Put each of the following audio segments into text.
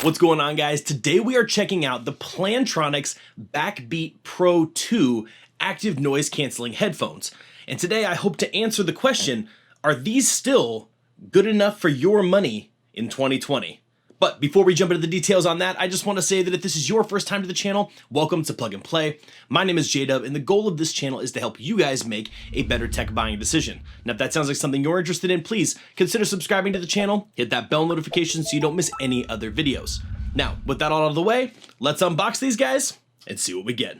What's going on, guys? Today we are checking out the Plantronics BackBeat Pro 2 active noise canceling headphones. And today I hope to answer the question, are these still good enough for your money in 2020? But before we jump into the details on that, I just want to say that if this is your first time to the channel, welcome to Plug and Play. My name is JDubb, and the goal of this channel is to help you guys make a better tech buying decision. Now, if that sounds like something you're interested in, please consider subscribing to the channel, hit that bell notification so you don't miss any other videos. Now, with that all out of the way, let's unbox these guys and see what we get.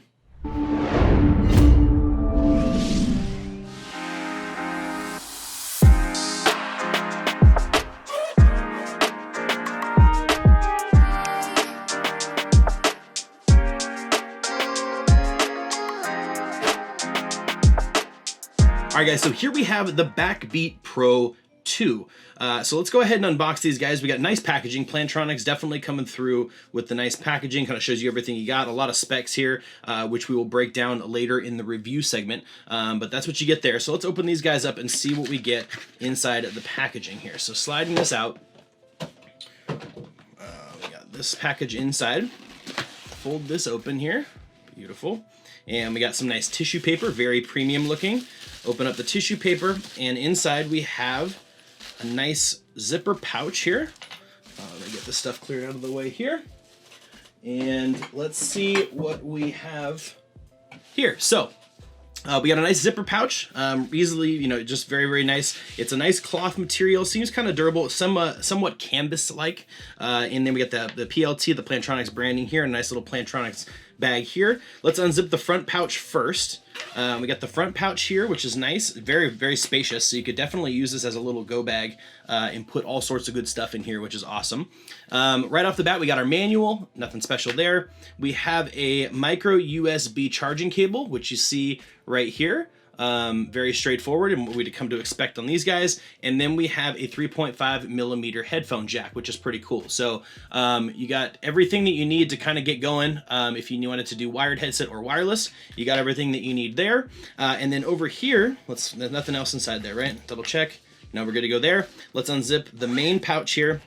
All right, guys, so here we have the BackBeat Pro 2. So let's go ahead and unbox these guys. We got nice packaging. Plantronics definitely coming through with the nice packaging, kind of shows you everything you got. A lot of specs here, which we will break down later in the review segment. But that's what you get there. So let's open these guys up and see what we get inside of the packaging here. So sliding this out, we got this package inside. Fold this open here. Beautiful. And we got some nice tissue paper, very premium looking. Open up the tissue paper, and inside we have a nice zipper pouch here. Let me get this stuff cleared out of the way here. And let's see what we have here. So we got a nice zipper pouch, easily, just very, very nice. It's a nice cloth material, seems kind of durable, somewhat canvas-like. And then we got the PLT, the Plantronics branding here, a nice little Plantronics bag here. Let's unzip the front pouch first. We got the front pouch here, which is nice, very, very spacious. So you could definitely use this as a little go bag and put all sorts of good stuff in here, which is awesome. Right off the bat, we got our manual, nothing special there. We have a micro USB charging cable, which you see right here. Very straightforward and what we'd come to expect on these guys. And then we have a 3.5 millimeter headphone jack, which is pretty cool. So you got everything that you need to kind of get going. If you wanted to do wired headset or wireless, you got everything that you need there. And then over here, there's nothing else inside there, right? Double check. No, we're good to go there. Let's unzip the main pouch here.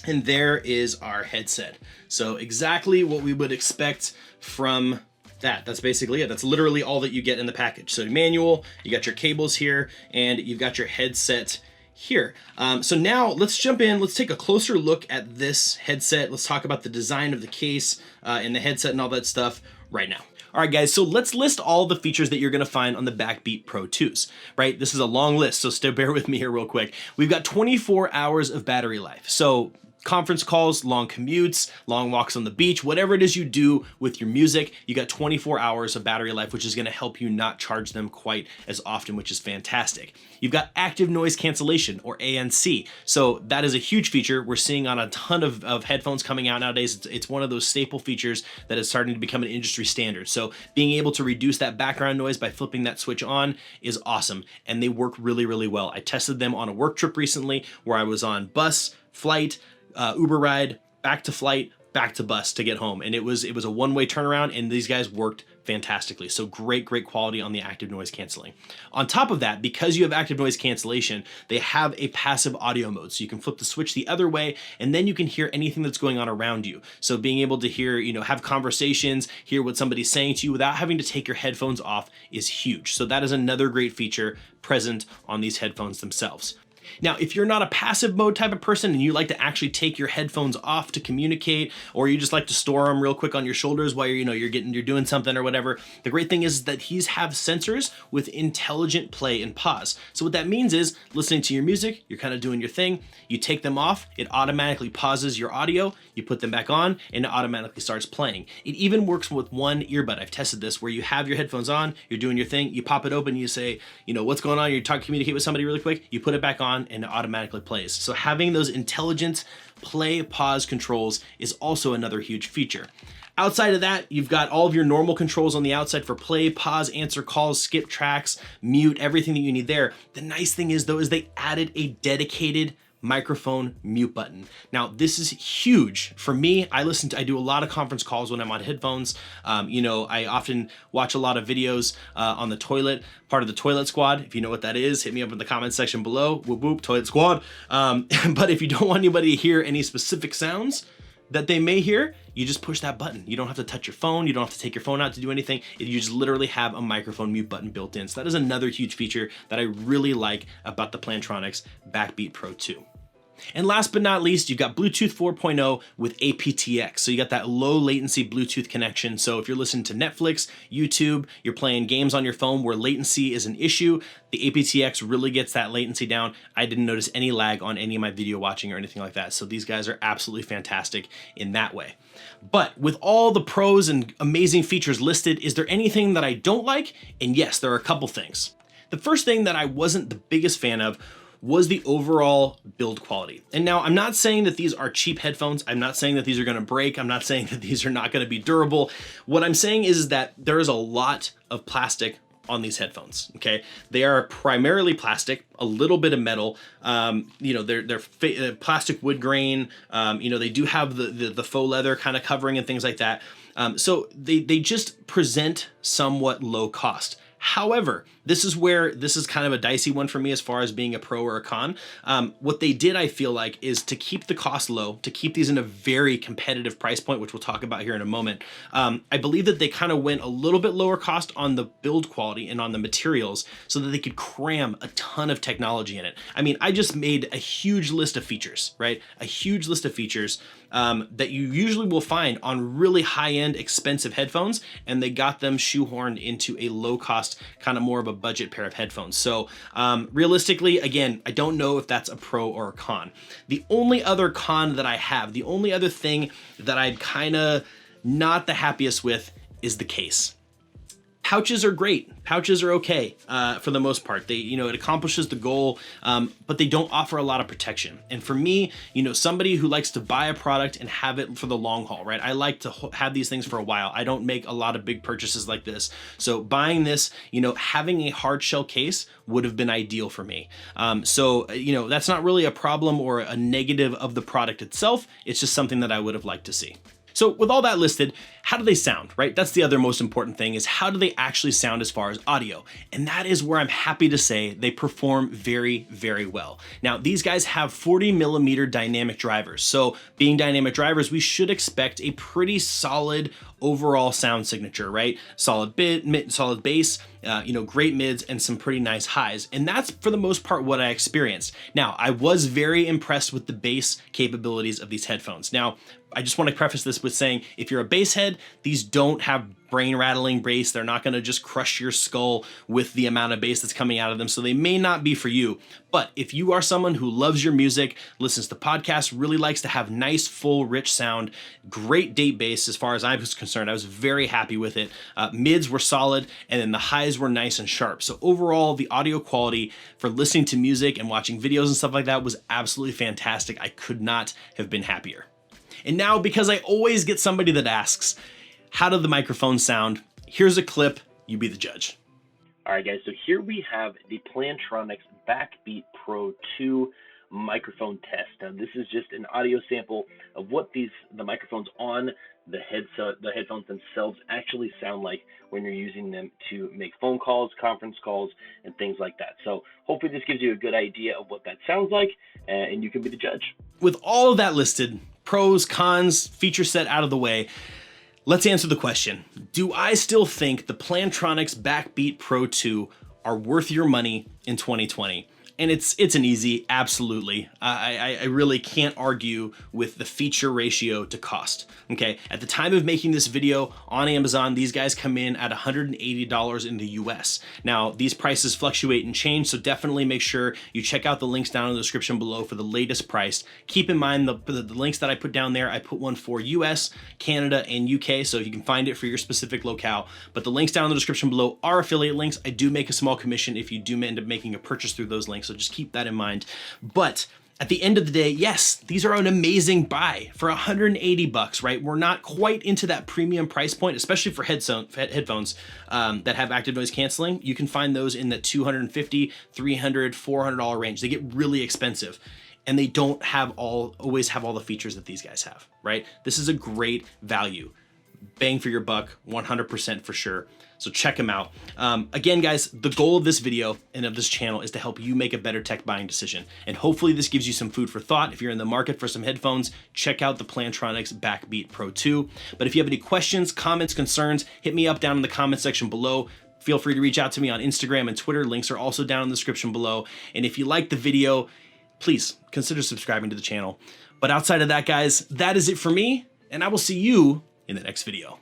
And there is our headset. So exactly what we would expect from that's basically it. That's literally all that you get in the package. So manual, you got your cables here, and you've got your headset here. So now let's jump in. Let's take a closer look at this headset. Let's talk about the design of the case and the headset and all that stuff right now. All right, guys, so let's list all the features that you're gonna find on the BackBeat Pro 2s, right? This is a long list, so still bear with me here real quick. We've got 24 hours of battery life. So conference calls, long commutes, long walks on the beach, whatever it is you do with your music, you got 24 hours of battery life, which is gonna help you not charge them quite as often, which is fantastic. You've got active noise cancellation, or ANC. So that is a huge feature we're seeing on a ton of headphones coming out nowadays. It's one of those staple features that is starting to become an industry standard. So being able to reduce that background noise by flipping that switch on is awesome. And they work really, really well. I tested them on a work trip recently where I was on bus, flight, Uber ride, back to flight, back to bus to get home. And it was a one-way turnaround, and these guys worked fantastically. So great quality on the active noise canceling. On top of that, because you have active noise cancellation, they have a passive audio mode. So you can flip the switch the other way, and then you can hear anything that's going on around you. So being able to hear, have conversations, hear what somebody's saying to you without having to take your headphones off is huge. So that is another great feature present on these headphones themselves. Now, if you're not a passive mode type of person and you like to actually take your headphones off to communicate, or you just like to store them real quick on your shoulders while you're doing something or whatever, the great thing is that these have sensors with intelligent play and pause. So what that means is listening to your music, you're kind of doing your thing, you take them off, it automatically pauses your audio, you put them back on, and it automatically starts playing. It even works with one earbud. I've tested this where you have your headphones on, you're doing your thing, you pop it open, you say, what's going on, you communicate with somebody really quick, you put it back on, and it automatically plays. So having those intelligent play pause controls is also another huge feature. Outside of that, you've got all of your normal controls on the outside for play, pause, answer calls, skip tracks, mute, everything that you need there. The nice thing is though, is they added a dedicated microphone mute button. Now this is huge for me. I do a lot of conference calls when I'm on headphones. I often watch a lot of videos on the toilet, part of the toilet squad. If you know what that is, hit me up in the comment section below. Whoop whoop, toilet squad. But if you don't want anybody to hear any specific sounds, that they may hear, you just push that button. You don't have to touch your phone. You don't have to take your phone out to do anything. You just literally have a microphone mute button built in. So that is another huge feature that I really like about the Plantronics BackBeat Pro 2. And last but not least, you've got Bluetooth 4.0 with aptX. So you got that low latency Bluetooth connection. So if you're listening to Netflix, YouTube, you're playing games on your phone where latency is an issue, the aptX really gets that latency down. I didn't notice any lag on any of my video watching or anything like that. So these guys are absolutely fantastic in that way. But with all the pros and amazing features listed, is there anything that I don't like? And yes, there are a couple things. The first thing that I wasn't the biggest fan of was the overall build quality. And now I'm not saying that these are cheap headphones. I'm not saying that these are gonna break. I'm not saying that these are not gonna be durable. What I'm saying is that there is a lot of plastic on these headphones, okay? They are primarily plastic, a little bit of metal. They're plastic wood grain. They do have the faux leather kind of covering and things like that. So they just present somewhat low cost. However, this is kind of a dicey one for me as far as being a pro or a con. What they did, I feel like, is to keep the cost low, to keep these in a very competitive price point, which we'll talk about here in a moment. I believe that they kind of went a little bit lower cost on the build quality and on the materials so that they could cram a ton of technology in it. I mean, I just made a huge list of features, right? A huge list of features that you usually will find on really high-end expensive headphones, and they got them shoehorned into a low-cost, kind of more of a budget pair of headphones. So realistically, again, I don't know if that's a pro or a con. The only other con that I have, the only other thing that I'm kind of not the happiest with is the case. Pouches are great. Pouches are okay for the most part. It accomplishes the goal, but they don't offer a lot of protection. And for me, somebody who likes to buy a product and have it for the long haul, right? I like to have these things for a while. I don't make a lot of big purchases like this. So buying this, having a hard shell case would have been ideal for me. That's not really a problem or a negative of the product itself. It's just something that I would have liked to see. So with all that listed, how do they sound, right? That's the other most important thing, is how do they actually sound as far as audio? And that is where I'm happy to say they perform very, very well. Now, these guys have 40mm dynamic drivers. So being dynamic drivers, we should expect a pretty solid overall sound signature, right? Solid bass, great mids and some pretty nice highs. And that's for the most part what I experienced. Now, I was very impressed with the bass capabilities of these headphones. Now, I just want to preface this with saying, if you're a bass head, these don't have brain rattling bass. They're not going to just crush your skull with the amount of bass that's coming out of them. So they may not be for you. But if you are someone who loves your music, listens to podcasts, really likes to have nice, full, rich sound, great date bass as far as I was concerned, I was very happy with it. Mids were solid, and then the highs were nice and sharp. So overall, the audio quality for listening to music and watching videos and stuff like that was absolutely fantastic. I could not have been happier. And now, because I always get somebody that asks, how do the microphones sound? Here's a clip, you be the judge. All right, guys, so here we have the Plantronics BackBeat Pro 2 microphone test. Now, this is just an audio sample of what the microphones on the headphones themselves actually sound like when you're using them to make phone calls, conference calls, and things like that. So hopefully this gives you a good idea of what that sounds like, and you can be the judge. With all of that listed, pros, cons, feature set out of the way, let's answer the question. Do I still think the Plantronics BackBeat Pro 2 are worth your money in 2020? And it's an easy, absolutely. I really can't argue with the feature ratio to cost, okay? At the time of making this video on Amazon, these guys come in at $180 in the US. Now, these prices fluctuate and change, so definitely make sure you check out the links down in the description below for the latest price. Keep in mind the links that I put down there, I put one for US, Canada, and UK, so you can find it for your specific locale. But the links down in the description below are affiliate links. I do make a small commission if you do end up making a purchase through those links. So just keep that in mind. But at the end of the day, yes, these are an amazing buy for $180, right? We're not quite into that premium price point, especially for headphones that have active noise canceling. You can find those in the $250, $300, $400 range. They get really expensive, and they don't always have all the features that these guys have, right? This is a great value. bang for your buck, 100% for sure. So check them out. Again, guys, the goal of this video and of this channel is to help you make a better tech buying decision. And hopefully this gives you some food for thought. If you're in the market for some headphones, check out the Plantronics BackBeat Pro 2. But if you have any questions, comments, concerns, hit me up down in the comment section below. Feel free to reach out to me on Instagram and Twitter. Links are also down in the description below. And if you like the video, please consider subscribing to the channel. But outside of that, guys, that is it for me, and I will see you in the next video.